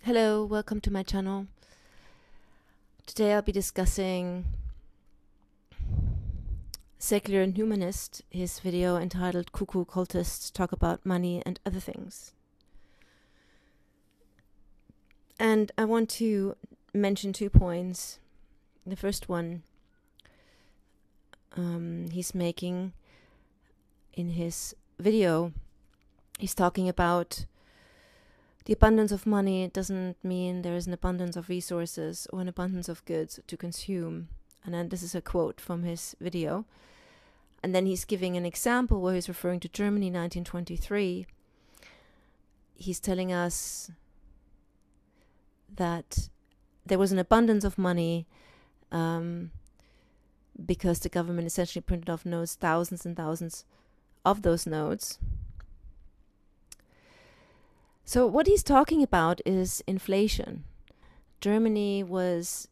Hello, welcome to my channel. Today I'll be discussing Secular and Humanist, his video entitled Cookoo Cultists Talk About Money and Other Things. And I want to mention 2 points. The first one he's making in his video, he's talking about the abundance of money doesn't mean there is an abundance of resources or an abundance of goods to consume. And then this is a quote from his video. And then he's giving an example where he's referring to Germany 1923. He's telling us that there was an abundance of money because the government essentially printed off notes, thousands and thousands of those notes. So what he's talking about is inflation. Germany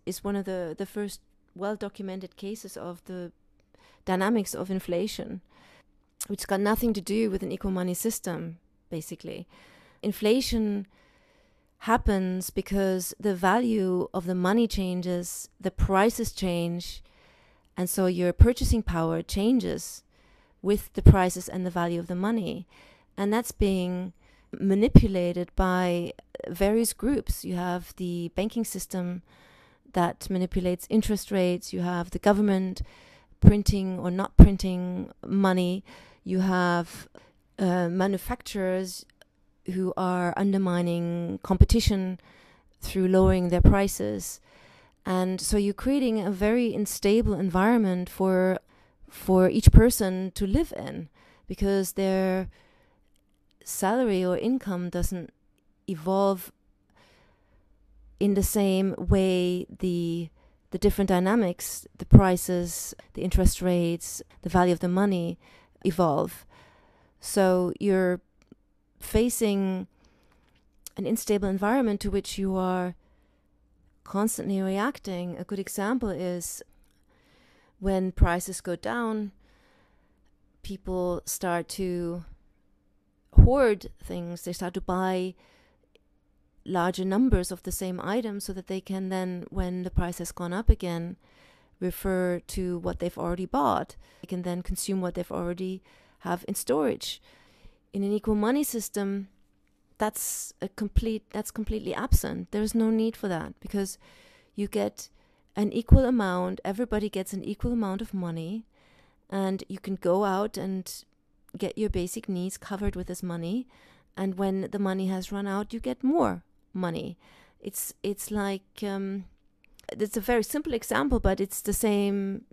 is one of the first well-documented cases of the dynamics of inflation, which got nothing to do with an equal money system, basically. Inflation happens because the value of the money changes, the prices change, and so your purchasing power changes with the prices and the value of the money. And that's being manipulated by various groups. You have the banking system that manipulates interest rates. You have the government printing or not printing money. You have manufacturers who are undermining competition through lowering their prices. And so you're creating a very unstable environment for each person to live in, because their salary or income doesn't evolve in the same way the different dynamics, the prices, the interest rates, the value of the money evolve. So you're facing an unstable environment to which you are constantly reacting. A good example is when prices go down, people start to hoard things. They start to buy larger numbers of the same item so that they can then, when the price has gone up again, refer to what they've already bought. They can then consume what they've already have in storage. In an equal money system, that's completely absent. There's no need for that, because you get an equal amount, everybody gets an equal amount of money, and you can go out and get your basic needs covered with this money, and when the money has run out, you get more money. It's like it's a very simple example, but it's the same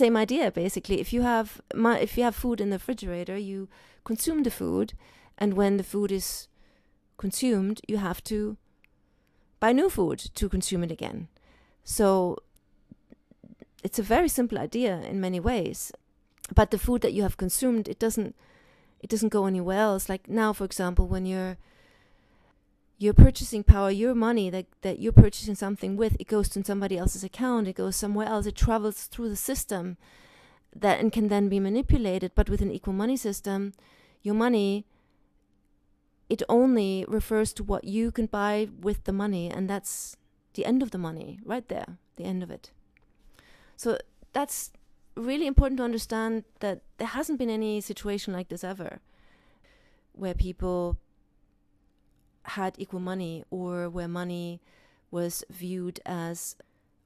idea basically. If you have food in the refrigerator, you consume the food, and when the food is consumed, you have to buy new food to consume it again. So it's a very simple idea in many ways. But the food that you have consumed, it doesn't go anywhere else. Like now, for example, when your purchasing power, your money that you're purchasing something with, it goes to somebody else's account, it goes somewhere else, it travels through the system and can then be manipulated. But with an equal money system, your money, it only refers to what you can buy with the money, and that's the end of the money, right there, the end of it. So that's really important to understand, that there hasn't been any situation like this ever, where people had equal money, or where money was viewed as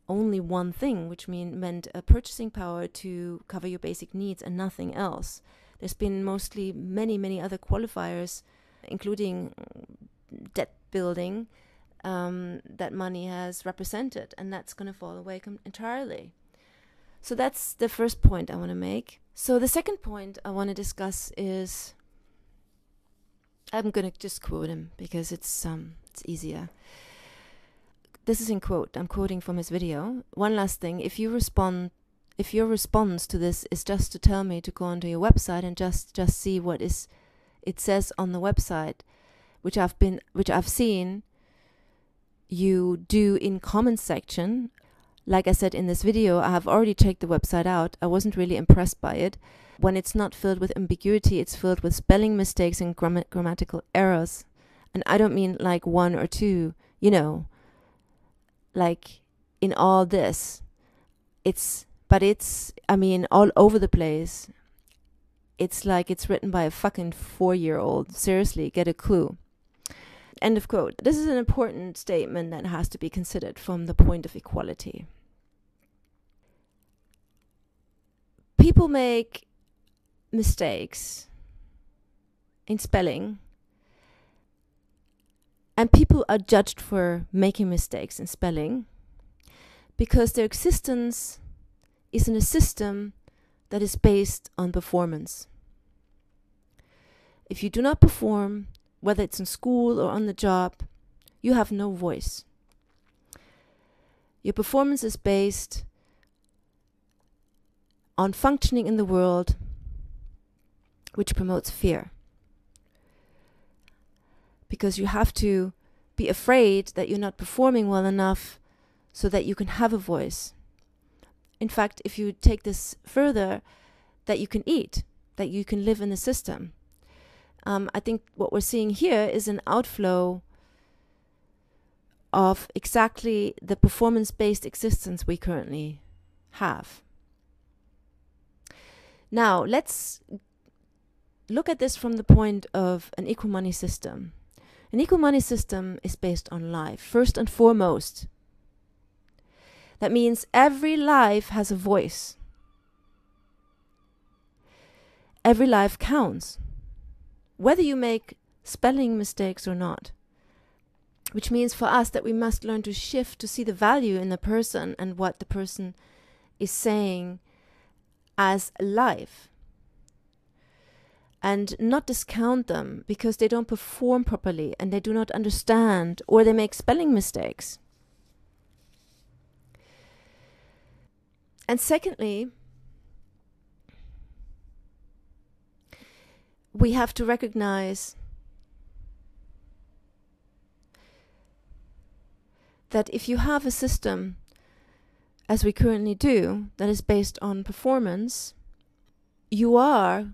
only one thing, which meant a purchasing power to cover your basic needs and nothing else. There's been mostly many other qualifiers, including debt building, that money has represented, and that's going to fall away entirely. So that's the first point I want to make. So the second point I want to discuss is, I'm going to just quote him because it's easier. This is in quote. I'm quoting from his video. One last thing: if your response to this is just to tell me to go onto your website and just see what it says on the website, which I've seen you do in comments section. Like I said in this video, I have already checked the website out. I wasn't really impressed by it. When it's not filled with ambiguity, it's filled with spelling mistakes and grammatical errors. And I don't mean like one or two. you know, like in all this. I mean, all over the place. It's like it's written by a fucking 4-year-old. Seriously, get a clue. End of quote. This is an important statement that has to be considered from the point of equality. People make mistakes in spelling, and people are judged for making mistakes in spelling because their existence is in a system that is based on performance. If you do not perform, whether it's in school or on the job, you have no voice. Your performance is based on functioning in the world, which promotes fear. Because you have to be afraid that you're not performing well enough so that you can have a voice. In fact, if you take this further, that you can eat, that you can live in the system. I think what we're seeing here is an outflow of exactly the performance-based existence we currently have. Now, let's look at this from the point of an equal money system. An equal money system is based on life, first and foremost. That means every life has a voice. Every life counts, whether you make spelling mistakes or not. Which means for us that we must learn to shift to see the value in the person and what the person is saying as life. And not discount them because they don't perform properly and they do not understand or they make spelling mistakes. And secondly, we have to recognize that if you have a system, as we currently do, that is based on performance, you are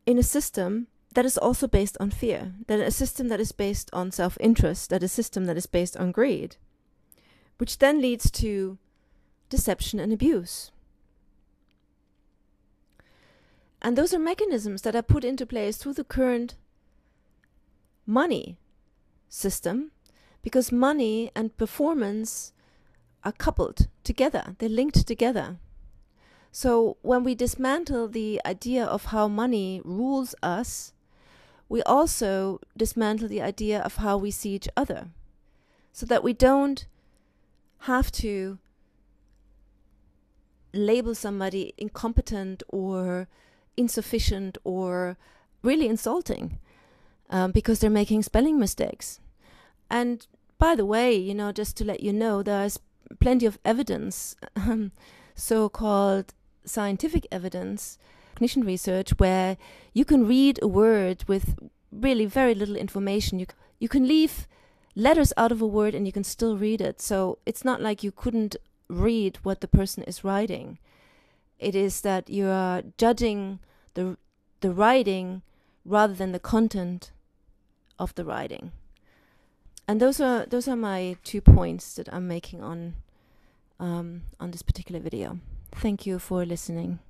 in a system that is also based on fear, that a system that is based on self-interest, that a system that is based on greed, which then leads to deception and abuse. And those are mechanisms that are put into place through the current money system, because money and performance are coupled together, they're linked together. So when we dismantle the idea of how money rules us, we also dismantle the idea of how we see each other, so that we don't have to label somebody incompetent or insufficient or really insulting because they're making spelling mistakes. And by the way, just to let you know, there's plenty of evidence, so-called scientific evidence, cognition research, where you can read a word with really very little information. You can leave letters out of a word and you can still read it. So it's not like you couldn't read what the person is writing. It is that you are judging the writing rather than the content of the writing. And those are my 2 points that I'm making on this particular video. Thank you for listening.